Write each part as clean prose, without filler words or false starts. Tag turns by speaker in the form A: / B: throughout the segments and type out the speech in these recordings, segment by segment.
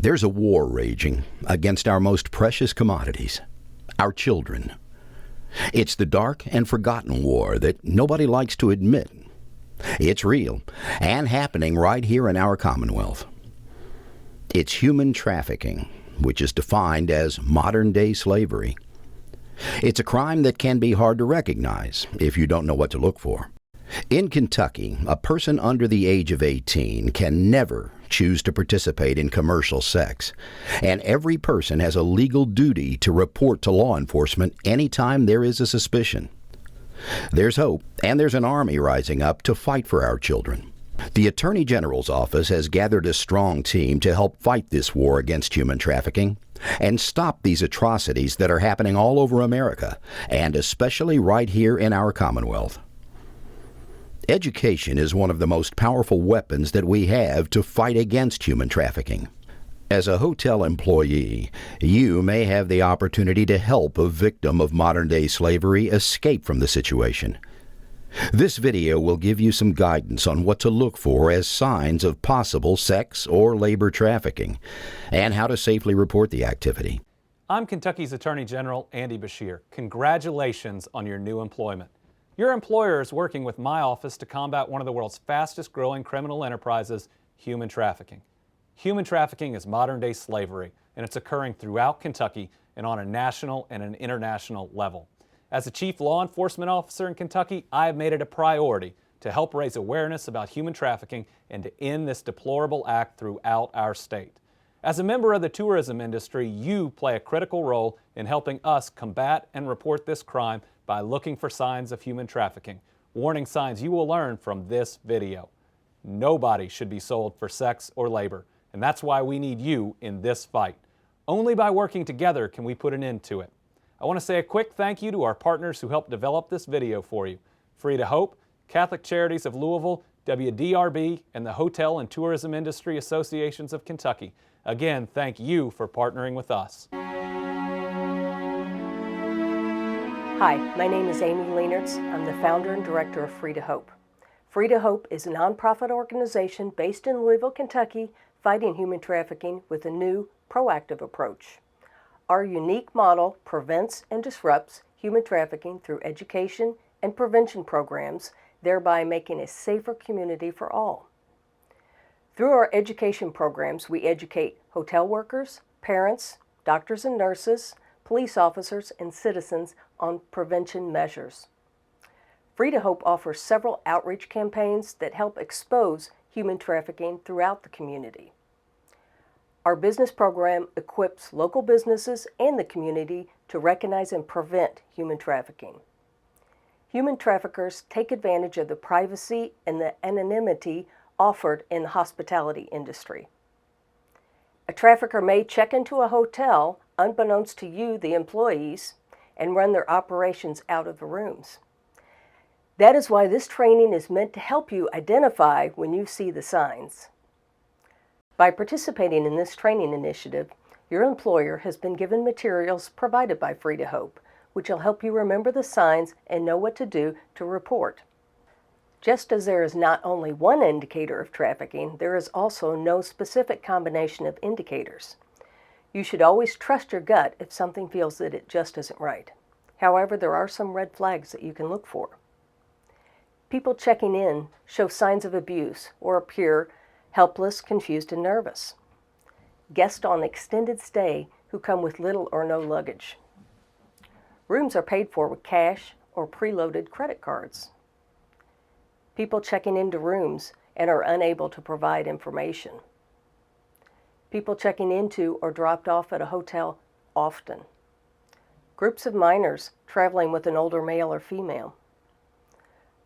A: There's a war raging against our most precious commodities, our children. It's the dark and forgotten war that nobody likes to admit. It's real and happening right here in our Commonwealth. It's human trafficking, which is defined as modern-day slavery. It's a crime that can be hard to recognize if you don't know what to look for. In Kentucky, a person under the age of 18 can never choose to participate in commercial sex, and every person has a legal duty to report to law enforcement anytime there is a suspicion. There's hope, and there's an army rising up to fight for our children. The Attorney General's office has gathered a strong team to help fight this war against human trafficking and stop these atrocities that are happening all over America, and especially right here in our Commonwealth. Education is one of the most powerful weapons that we have to fight against human trafficking. As a hotel employee, you may have the opportunity to help a victim of modern-day slavery escape from the situation. This video will give you some guidance on what to look for as signs of possible sex or labor trafficking, and how to safely report the activity.
B: I'm Kentucky's Attorney General Andy Beshear. Congratulations on your new employment. Your employer is working with my office to combat one of the world's fastest growing criminal enterprises, human trafficking. Human trafficking is modern-day slavery, and it's occurring throughout Kentucky and on a national and an international level. As a chief law enforcement officer in Kentucky, I have made it a priority to help raise awareness about human trafficking and to end this deplorable act throughout our state. As a member of the tourism industry, you play a critical role in helping us combat and report this crime by looking for signs of human trafficking. Warning signs you will learn from this video. Nobody should be sold for sex or labor, and that's why we need you in this fight. Only by working together can we put an end to it. I want to say a quick thank you to our partners who helped develop this video for you. Free to Hope, Catholic Charities of Louisville, WDRB, and the Hotel and Tourism Industry Associations of Kentucky. Again, thank you for partnering with us.
C: Hi, my name is Amy Leanertz. I'm the founder and director of Free to Hope. Free to Hope is a nonprofit organization based in Louisville, Kentucky, fighting human trafficking with a new, proactive approach. Our unique model prevents and disrupts human trafficking through education and prevention programs, thereby making a safer community for all. Through our education programs, we educate hotel workers, parents, doctors and nurses, police officers, and citizens on prevention measures. Free to Hope offers several outreach campaigns that help expose human trafficking throughout the community. Our business program equips local businesses and the community to recognize and prevent human trafficking. Human traffickers take advantage of the privacy and the anonymity offered in the hospitality industry. A trafficker may check into a hotel unbeknownst to you, the employees, and run their operations out of the rooms. That is why this training is meant to help you identify when you see the signs. By participating in this training initiative, your employer has been given materials provided by Free to Hope, which will help you remember the signs and know what to do to report. Just as there is not only one indicator of trafficking, there is also no specific combination of indicators. You should always trust your gut if something feels that it just isn't right. However, there are some red flags that you can look for. People checking in show signs of abuse or appear helpless, confused, and nervous. Guests on extended stay who come with little or no luggage. Rooms are paid for with cash or preloaded credit cards. People checking into rooms and are unable to provide information. People checking into or dropped off at a hotel often. Groups of minors traveling with an older male or female.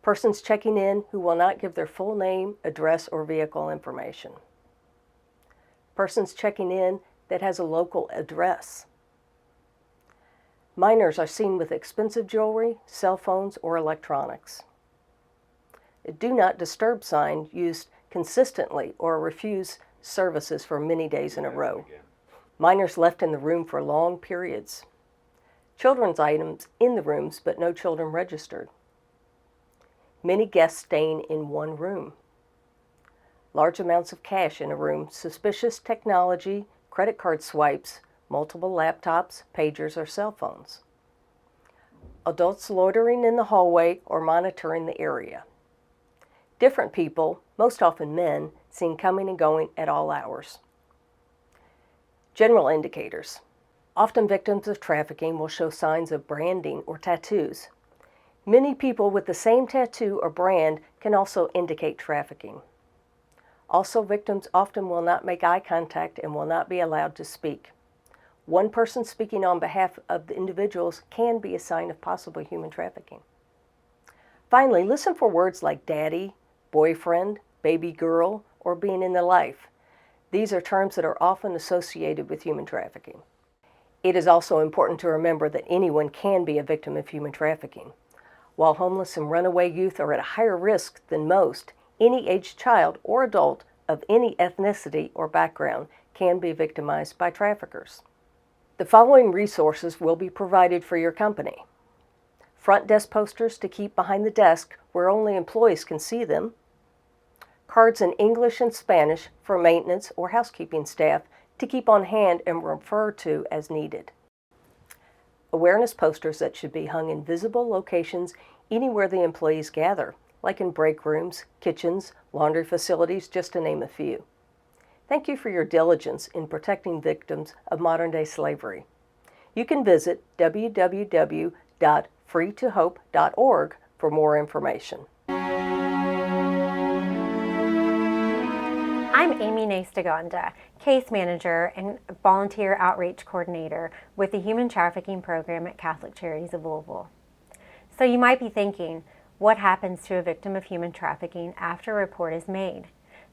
C: Persons checking in who will not give their full name, address, or vehicle information. Persons checking in that has a local address. Minors are seen with expensive jewelry, cell phones, or electronics. A do not disturb sign used consistently or refuse services for many days in a row. Minors left in the room for long periods. Children's items in the rooms but no children registered. Many guests staying in one room. Large amounts of cash in a room, suspicious technology, credit card swipes, multiple laptops, pagers, or cell phones. Adults loitering in the hallway or monitoring the area. Different people, most often men, seen coming and going at all hours. General indicators. Often victims of trafficking will show signs of branding or tattoos. Many people with the same tattoo or brand can also indicate trafficking. Also, victims often will not make eye contact and will not be allowed to speak. One person speaking on behalf of the individuals can be a sign of possible human trafficking. Finally, listen for words like daddy, boyfriend, baby girl, or being in the life. These are terms that are often associated with human trafficking. It is also important to remember that anyone can be a victim of human trafficking. While homeless and runaway youth are at a higher risk than most, any aged child or adult of any ethnicity or background can be victimized by traffickers. The following resources will be provided for your company. Front desk posters to keep behind the desk where only employees can see them. Cards in English and Spanish for maintenance or housekeeping staff to keep on hand and refer to as needed. Awareness posters that should be hung in visible locations anywhere the employees gather, like in break rooms, kitchens, laundry facilities, just to name a few. Thank you for your diligence in protecting victims of modern-day slavery. You can visit www.freetohope.org for more information.
D: I'm Amy Nastagonda, Case Manager and Volunteer Outreach Coordinator with the Human Trafficking Program at Catholic Charities of Louisville. So you might be thinking, what happens to a victim of human trafficking after a report is made?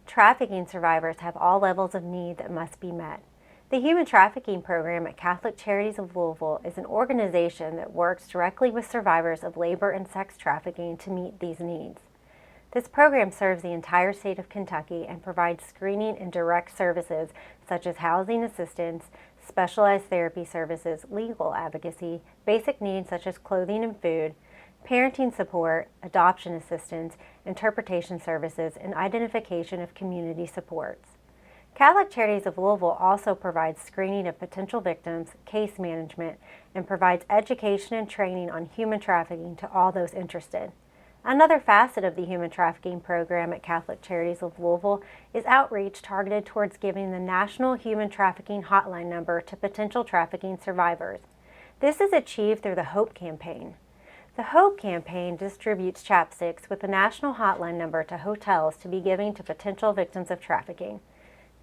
D: Trafficking survivors have all levels of need that must be met. The Human Trafficking Program at Catholic Charities of Louisville is an organization that works directly with survivors of labor and sex trafficking to meet these needs. This program serves the entire state of Kentucky and provides screening and direct services such as housing assistance, specialized therapy services, legal advocacy, basic needs such as clothing and food, parenting support, adoption assistance, interpretation services, and identification of community supports. Catholic Charities of Louisville also provides screening of potential victims, case management, and provides education and training on human trafficking to all those interested. Another facet of the Human Trafficking Program at Catholic Charities of Louisville is outreach targeted towards giving the National Human Trafficking Hotline number to potential trafficking survivors. This is achieved through the HOPE campaign. The HOPE campaign distributes chapsticks with the national hotline number to hotels to be given to potential victims of trafficking.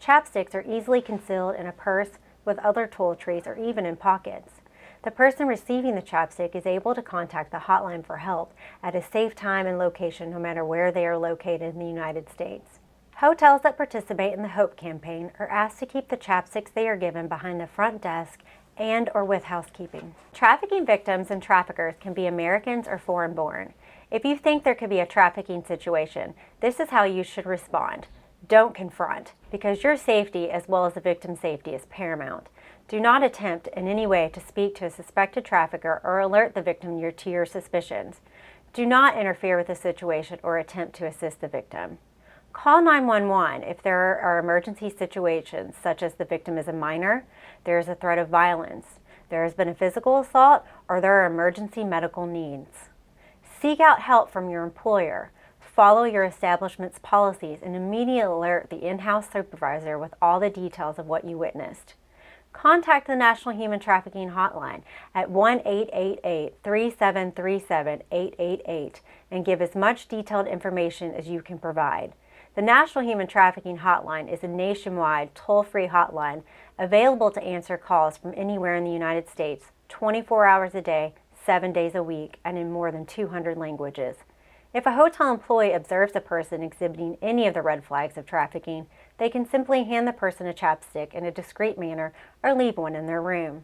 D: Chapsticks are easily concealed in a purse with other toiletries or even in pockets. The person receiving the chapstick is able to contact the hotline for help at a safe time and location no matter where they are located in the United States. Hotels that participate in the HOPE campaign are asked to keep the chapsticks they are given behind the front desk and or with housekeeping. Trafficking victims and traffickers can be Americans or foreign-born. If you think there could be a trafficking situation, this is how you should respond. Don't confront, because your safety as well as the victim's safety is paramount. Do not attempt in any way to speak to a suspected trafficker or alert the victim to your suspicions. Do not interfere with the situation or attempt to assist the victim. Call 911 if there are emergency situations such as the victim is a minor, there is a threat of violence, there has been a physical assault, or there are emergency medical needs. Seek out help from your employer. Follow your establishment's policies and immediately alert the in-house supervisor with all the details of what you witnessed. Contact the National Human Trafficking Hotline at 1-888-3737-888 and give as much detailed information as you can provide. The National Human Trafficking Hotline is a nationwide, toll-free hotline available to answer calls from anywhere in the United States, 24 hours a day, 7 days a week, and in more than 200 languages. If a hotel employee observes a person exhibiting any of the red flags of trafficking, they can simply hand the person a chapstick in a discreet manner or leave one in their room.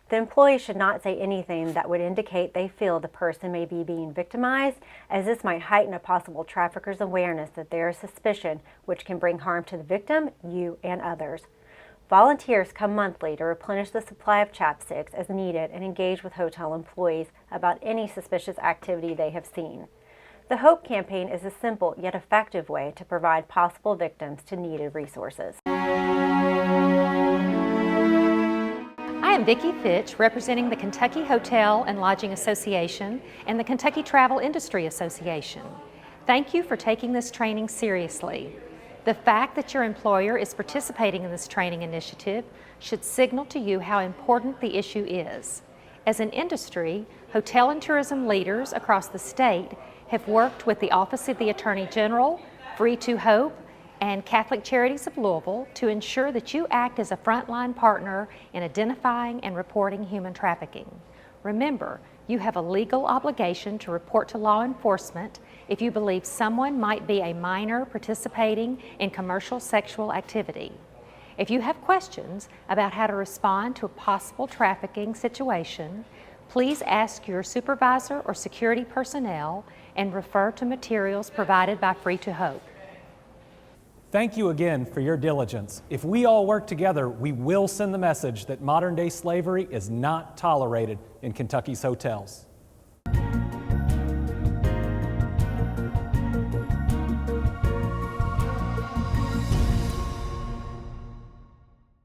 D: The employee should not say anything that would indicate they feel the person may be being victimized, as this might heighten a possible trafficker's awareness that there is suspicion which can bring harm to the victim, you, and others. Volunteers come monthly to replenish the supply of chapsticks as needed and engage with hotel employees about any suspicious activity they have seen. The HOPE campaign is a simple yet effective way to provide possible victims to needed resources.
E: Vicki Fitch, representing the Kentucky Hotel and Lodging Association and the Kentucky Travel Industry Association. Thank you for taking this training seriously. The fact that your employer is participating in this training initiative should signal to you how important the issue is. As an industry, hotel and tourism leaders across the state have worked with the Office of the Attorney General, Free to Hope, and Catholic Charities of Louisville to ensure that you act as a frontline partner in identifying and reporting human trafficking. Remember, you have a legal obligation to report to law enforcement if you believe someone might be a minor participating in commercial sexual activity. If you have questions about how to respond to a possible trafficking situation, please ask your supervisor or security personnel and refer to materials provided by Free to Hope.
B: Thank you again for your diligence. If we all work together, we will send the message that modern-day slavery is not tolerated in Kentucky's hotels.